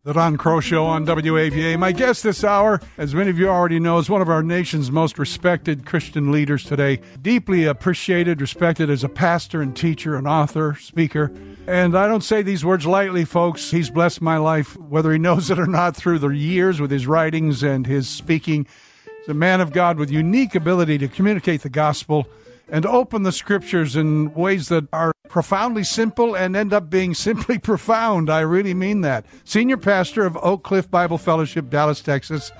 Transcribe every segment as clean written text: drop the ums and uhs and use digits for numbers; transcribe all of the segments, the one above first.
The Don Kroah Show on WAVA. My guest this hour, as many of you already know, is one of our nation's most respected Christian leaders today. Deeply appreciated, respected as a pastor and teacher and author, speaker. And I don't say these words lightly, folks. He's blessed my life, whether he knows it or not, through the years with his writings and his speaking. He's a man of God with unique ability to communicate the gospel and open the scriptures in ways that are profoundly simple and end up being simply profound. I really mean that. Senior pastor of Oak Cliff Bible Fellowship, Dallas, Texas,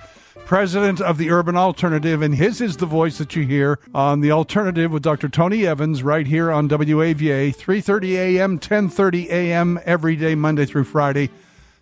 president of the Urban Alternative, and his is the voice that you hear on The Alternative with Dr. Tony Evans right here on WAVA, 3:30 a.m., 10:30 a.m. every day, Monday through Friday.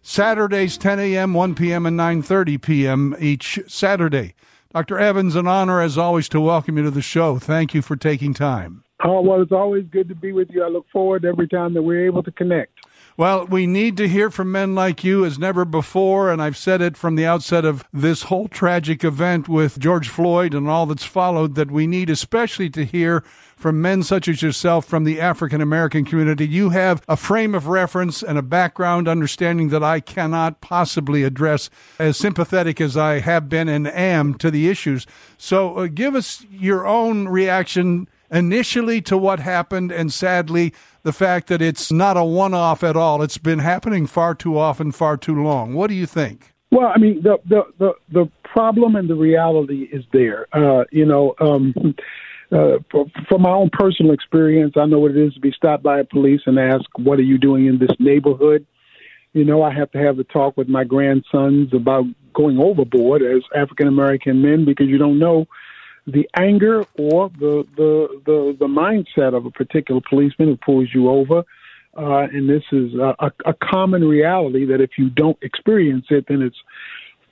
Saturdays, 10 a.m., 1 p.m., and 9:30 p.m. each Saturday. Dr. Evans, an honor, as always, to welcome you to the show. Thank you for taking time. Oh, well, it's always good to be with you. I look forward every time that we're able to connect. Well, we need to hear from men like you as never before, and I've said it from the outset of this whole tragic event with George Floyd and all that's followed, that we need especially to hear from men such as yourself from the African-American community. You have a frame of reference and a background understanding that I cannot possibly address, as sympathetic as I have been and am to the issues. So give us your own reaction initially to what happened, and sadly, the fact that it's not a one-off at all. It's been happening far too often, far too long. What do you think? Well, I mean, the problem and the reality is there. From my own personal experience, I know what it is to be stopped by a police and ask, what are you doing in this neighborhood? You know, I have to have a talk with my grandsons about going overboard as African-American men, because you don't know the anger or the mindset of a particular policeman who pulls you over. And this is a common reality that if you don't experience it, then it's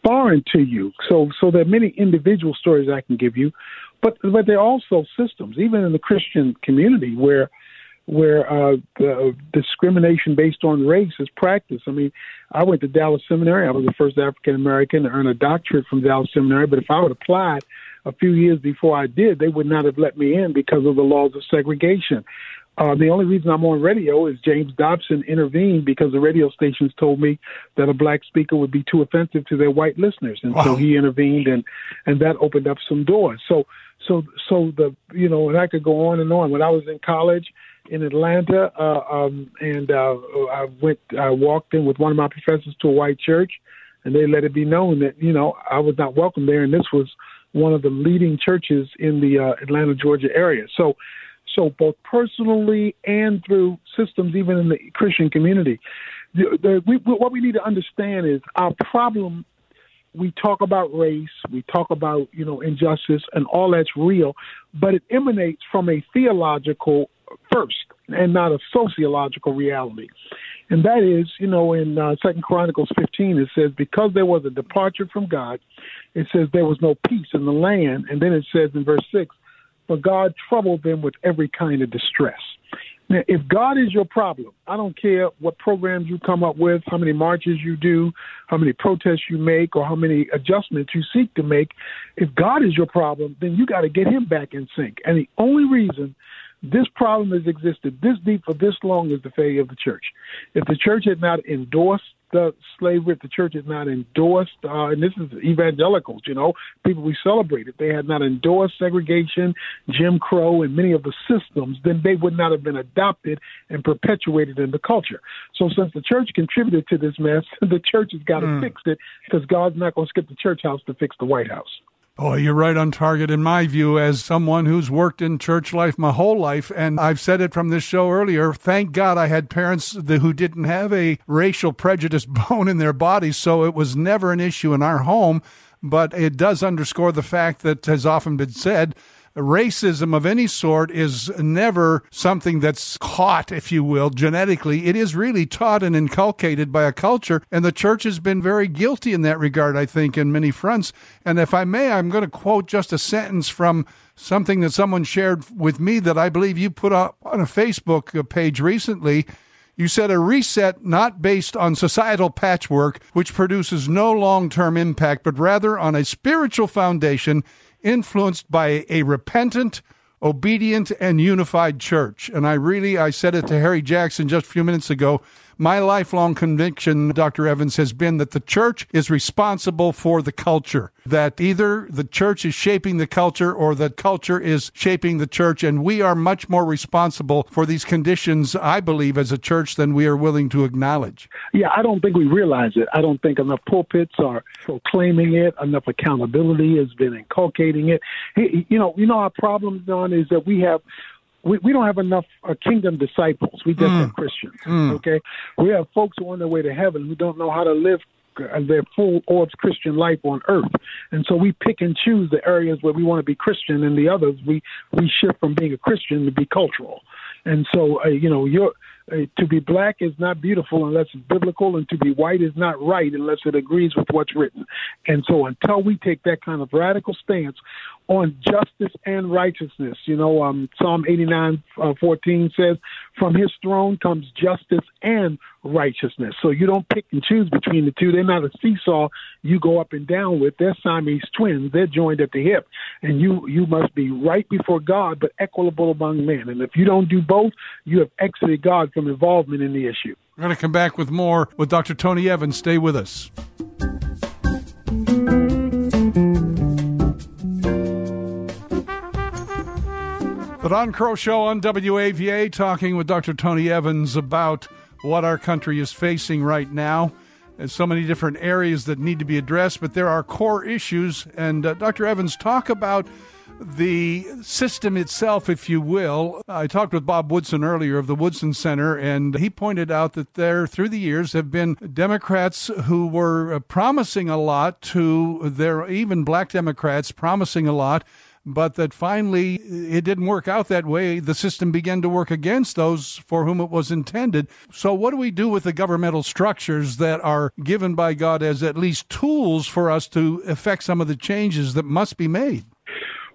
foreign to you. So there are many individual stories I can give you, but there are also systems, even in the Christian community, where discrimination based on race is practiced. I mean, I went to Dallas Seminary. I was the first African American to earn a doctorate from Dallas Seminary, but if I would have applied a few years before I did, they would not have let me in because of the laws of segregation. The only reason I'm on radio is James Dobson intervened because the radio stations told me that a black speaker would be too offensive to their white listeners. And So he intervened, and that opened up some doors. So and I could go on and on. When I was in college in Atlanta, I walked in with one of my professors to a white church, and they let it be known that, I was not welcome there. And this was one of the leading churches in the Atlanta, Georgia area. So both personally and through systems, even in the Christian community, what we need to understand is our problem. We talk about race, we talk about, injustice, and all that's real, but it emanates from a theological first and not a sociological reality. And that is, in 2 Chronicles 15, it says, because there was a departure from God, it says there was no peace in the land. And then it says in verse 6, for God troubled them with every kind of distress. Now, if God is your problem, I don't care what programs you come up with, how many marches you do, how many protests you make, or how many adjustments you seek to make. If God is your problem, then you got to get him back in sync. And the only reason this problem has existed this deep for this long is the failure of the church. If the church had not endorsed the slavery, if the church had not endorsed, and this is evangelicals, people we celebrate, if they had not endorsed segregation, Jim Crow, and many of the systems, then they would not have been adopted and perpetuated in the culture. So since the church contributed to this mess, the church has got to fix it, because God's not going to skip the church house to fix the White House. Oh, you're right on target in my view as someone who's worked in church life my whole life. And I've said it from this show earlier. Thank God I had parents who didn't have a racial prejudice bone in their bodies, so it was never an issue in our home. But it does underscore the fact that has often been said, racism of any sort is never something that's caught, if you will, genetically. It is really taught and inculcated by a culture, and the church has been very guilty in that regard, I think, in many fronts. And if I may, I'm going to quote just a sentence from something that someone shared with me that I believe you put up on a Facebook page recently. You said a reset not based on societal patchwork, which produces no long-term impact, but rather on a spiritual foundation influenced by a repentant, obedient, and unified church. And I said it to Harry Jackson just a few minutes ago. My lifelong conviction, Dr. Evans, has been that the church is responsible for the culture, that either the church is shaping the culture or the culture is shaping the church, and we are much more responsible for these conditions, I believe, as a church than we are willing to acknowledge. Yeah, I don't think we realize it. I don't think enough pulpits are proclaiming it, enough accountability has been inculcating it. Hey, you know, our problem, Don, is that we don't have enough kingdom disciples. We just have Christians, okay? We have folks who are on their way to heaven who don't know how to live their full-orbed Christian life on earth. And so we pick and choose the areas where we want to be Christian, and the others we shift from being a Christian to be cultural. And so, to be black is not beautiful unless it's biblical, and to be white is not right unless it agrees with what's written. And so until we take that kind of radical stance on justice and righteousness, Psalm 89:14 says, from his throne comes justice and righteousness. So you don't pick and choose between the two. They're not a seesaw you go up and down with. They're Siamese twins. They're joined at the hip. And you must be right before God, but equitable among men. And if you don't do both, you have exited God from involvement in the issue. We're going to come back with more with Dr. Tony Evans. Stay with us. The Don Kroah Show on WAVA, talking with Dr. Tony Evans about what our country is facing right now. There's so many different areas that need to be addressed, but there are core issues. And Dr. Evans, talk about the system itself, if you will. I talked with Bob Woodson earlier of the Woodson Center, and he pointed out that there, through the years, have been Democrats who were promising a lot even black Democrats promising a lot, but that finally it didn't work out that way. The system began to work against those for whom it was intended. So what do we do with the governmental structures that are given by God as at least tools for us to effect some of the changes that must be made?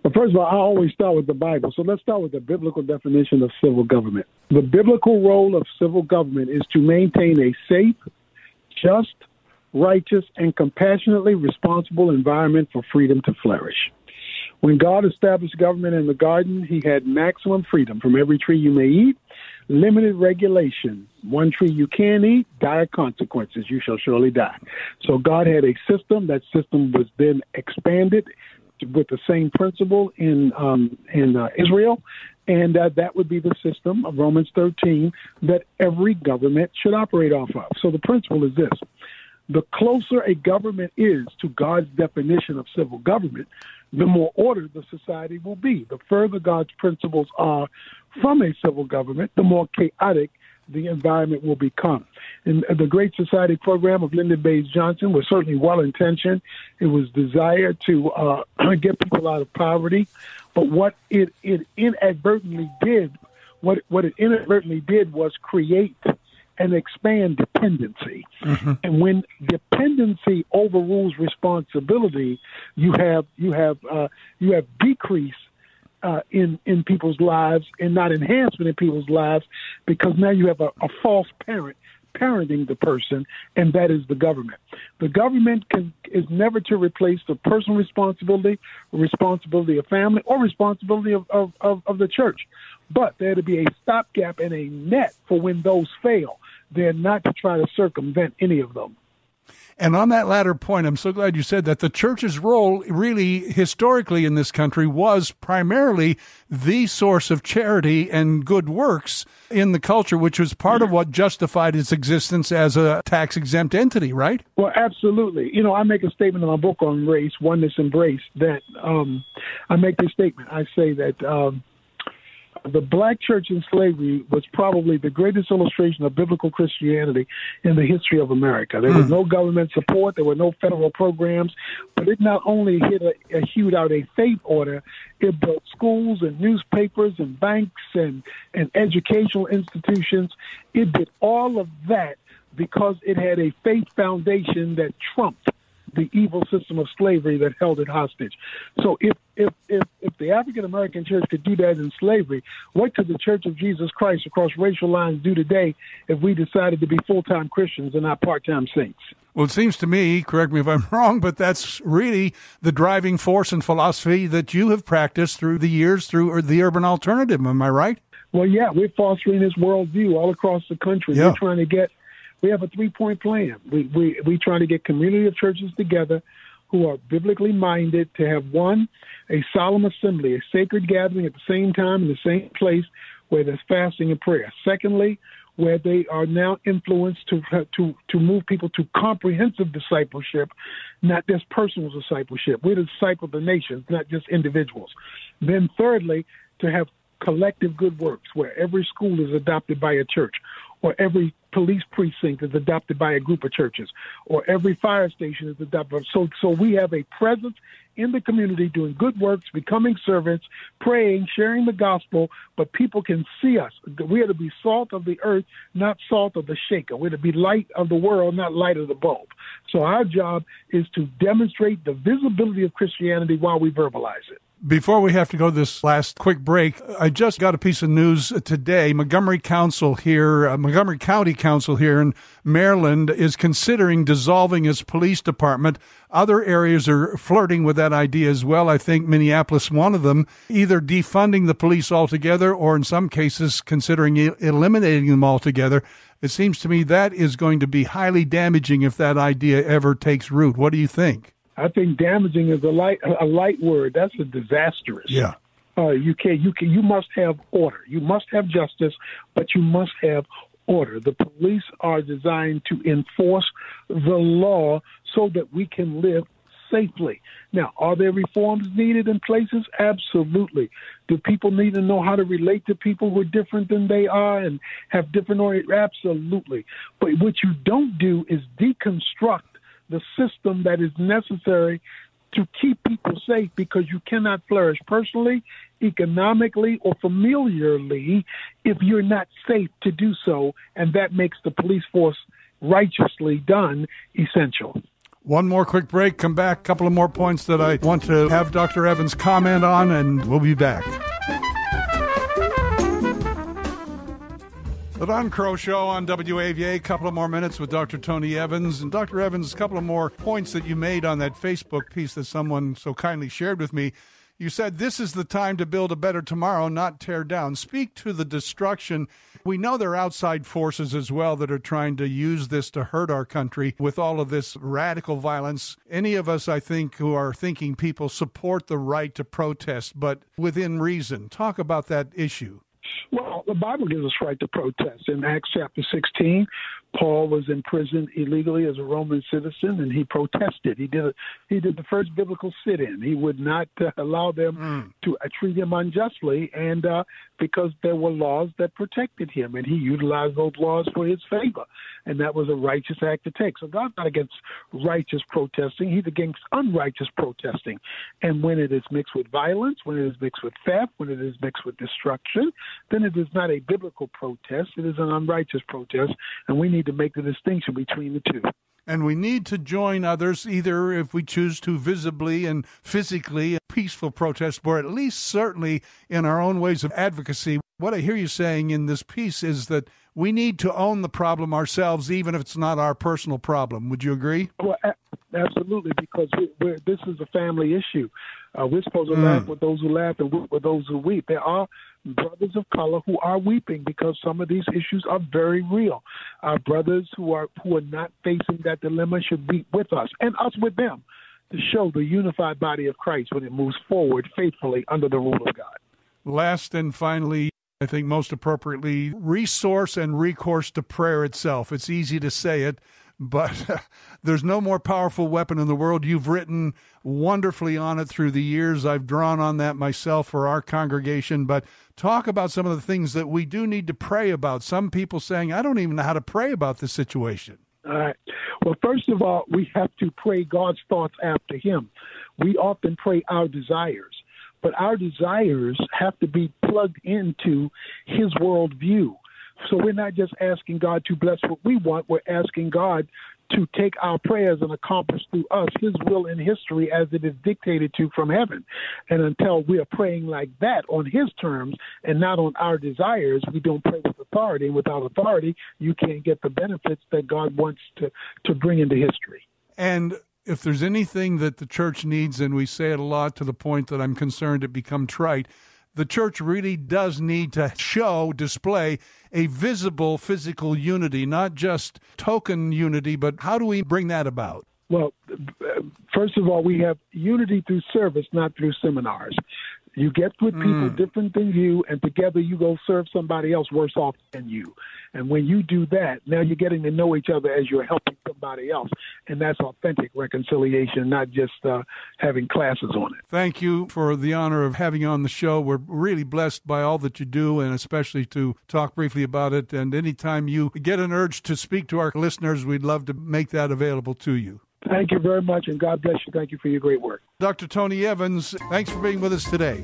Well, first of all, I always start with the Bible. So let's start with the biblical definition of civil government. The biblical role of civil government is to maintain a safe, just, righteous, and compassionately responsible environment for freedom to flourish. When God established government in the garden, he had maximum freedom from every tree you may eat, limited regulation. One tree you can eat, dire consequences. You shall surely die. So God had a system. That system was then expanded with the same principle in Israel. And that would be the system of Romans 13 that every government should operate off of. So the principle is this. The closer a government is to God's definition of civil government, the more ordered the society will be. The further God's principles are from a civil government, the more chaotic the environment will become. And the Great Society program of Lyndon Baines Johnson was certainly well-intentioned. It was desired to get people out of poverty. But what it inadvertently did was create and expand dependency. Mm-hmm. And when dependency overrules responsibility, you have decrease in people's lives and not enhancement in people's lives, because now you have a false parent parenting the person, and that is the government. The government is never to replace the personal responsibility of family, or responsibility of the church. But there to be a stopgap and a net for when those fail. They're not to try to circumvent any of them. And on that latter point, I'm so glad you said that. The church's role really historically in this country was primarily the source of charity and good works in the culture, which was part of what justified its existence as a tax-exempt entity, right? Well, absolutely. I make a statement in my book on race, Oneness Embrace, that I make this statement. I say that the black church in slavery was probably the greatest illustration of biblical Christianity in the history of America. There was no government support. There were no federal programs. But it not only hewed out a faith order, it built schools and newspapers and banks and educational institutions. It did all of that because it had a faith foundation that trumped the evil system of slavery that held it hostage. So if the African-American church could do that in slavery, what could the Church of Jesus Christ across racial lines do today if we decided to be full-time Christians and not part-time saints? Well, it seems to me, correct me if I'm wrong, but that's really the driving force and philosophy that you have practiced through the years through the urban alternative. Am I right? Well, yeah, we're fostering this worldview all across the country. Yeah. We're trying to get We have a 3-point plan. We try to get community of churches together who are biblically minded to have, one, a solemn assembly, a sacred gathering at the same time in the same place where there's fasting and prayer. Secondly, where they are now influenced to move people to comprehensive discipleship, not just personal discipleship. We're the disciple of the nations, not just individuals. Then thirdly, to have collective good works, where every school is adopted by a church, or every police precinct is adopted by a group of churches, or every fire station is adopted. So we have a presence in the community doing good works, becoming servants, praying, sharing the gospel, but people can see us. We are to be salt of the earth, not salt of the shaker. We're to be light of the world, not light of the bulb. So our job is to demonstrate the visibility of Christianity while we verbalize it. Before we have to go this last quick break, I just got a piece of news today. Montgomery County Council here in Maryland is considering dissolving its police department. Other areas are flirting with that idea as well. I think Minneapolis, one of them, either defunding the police altogether or in some cases considering eliminating them altogether. It seems to me that is going to be highly damaging if that idea ever takes root. What do you think? I think damaging is a light word. That's a disastrous. Yeah. You must have order. You must have justice, but you must have order. The police are designed to enforce the law so that we can live safely. Now, are there reforms needed in places? Absolutely. Do people need to know how to relate to people who are different than they are and have different orientation? Absolutely. But what you don't do is deconstruct the system that is necessary to keep people safe, because you cannot flourish personally, economically, or familiarly if you're not safe to do so, and that makes the police force righteously done essential. One more quick break, come back, a couple of more points that I want to have Dr. Evans comment on, and we'll be back. The Don Kroah Show on WAVA. A couple of more minutes with Dr. Tony Evans. And Dr. Evans, a couple of more points that you made on that Facebook piece that someone so kindly shared with me. You said this is the time to build a better tomorrow, not tear down. Speak to the destruction. We know there are outside forces as well that are trying to use this to hurt our country with all of this radical violence. Any of us, I think, who are thinking people support the right to protest, but within reason. Talk about that issue. Well, the Bible gives us right to protest. In Acts chapter 16, Paul was imprisoned illegally as a Roman citizen, and he protested. He did the first biblical sit-in. He would not allow them to treat him unjustly, and because there were laws that protected him, and he utilized those laws for his favor, and that was a righteous act to take. So God's not against righteous protesting. He's against unrighteous protesting. And when it is mixed with violence, when it is mixed with theft, when it is mixed with destruction, then it is not a biblical protest. It is an unrighteous protest, and we need to make the distinction between the two. And we need to join others, either if we choose to visibly and physically, a peaceful protest, or at least certainly in our own ways of advocacy. What I hear you saying in this piece is that we need to own the problem ourselves, even if it's not our personal problem. Would you agree? Well, absolutely, because this is a family issue. We're supposed to laugh with those who laugh and weep with those who weep. There are brothers of color who are weeping because some of these issues are very real. Our brothers who are not facing that dilemma should weep with us and us with them to show the unified body of Christ when it moves forward faithfully under the rule of God. Last and finally, I think most appropriately, resource and recourse to prayer itself. It's easy to say it, but there's no more powerful weapon in the world. You've written wonderfully on it through the years. I've drawn on that myself for our congregation, but talk about some of the things that we do need to pray about. Some people saying, I don't even know how to pray about this situation. All right. Well, first of all, we have to pray God's thoughts after him. We often pray our desires, but our desires have to be plugged into his worldview. So we're not just asking God to bless what we want. We're asking God to take our prayers and accomplish through us his will in history as it is dictated to from heaven. And until we are praying like that on his terms and not on our desires, we don't pray with authority. And without authority, you can't get the benefits that God wants to bring into history. And if there's anything that the church needs, and we say it a lot to the point that I'm concerned it become trite, the church really does need to display a visible physical unity, not just token unity, but how do we bring that about? Well, first of all, we have unity through service, not through seminars. You get with people different than you, and together you go serve somebody else worse off than you. And when you do that, now you're getting to know each other as you're helping somebody else. And that's authentic reconciliation, not just having classes on it. Thank you for the honor of having you on the show. We're really blessed by all that you do, and especially to talk briefly about it. And anytime you get an urge to speak to our listeners, we'd love to make that available to you. Thank you very much, and God bless you. Thank you for your great work. Dr. Tony Evans, thanks for being with us today.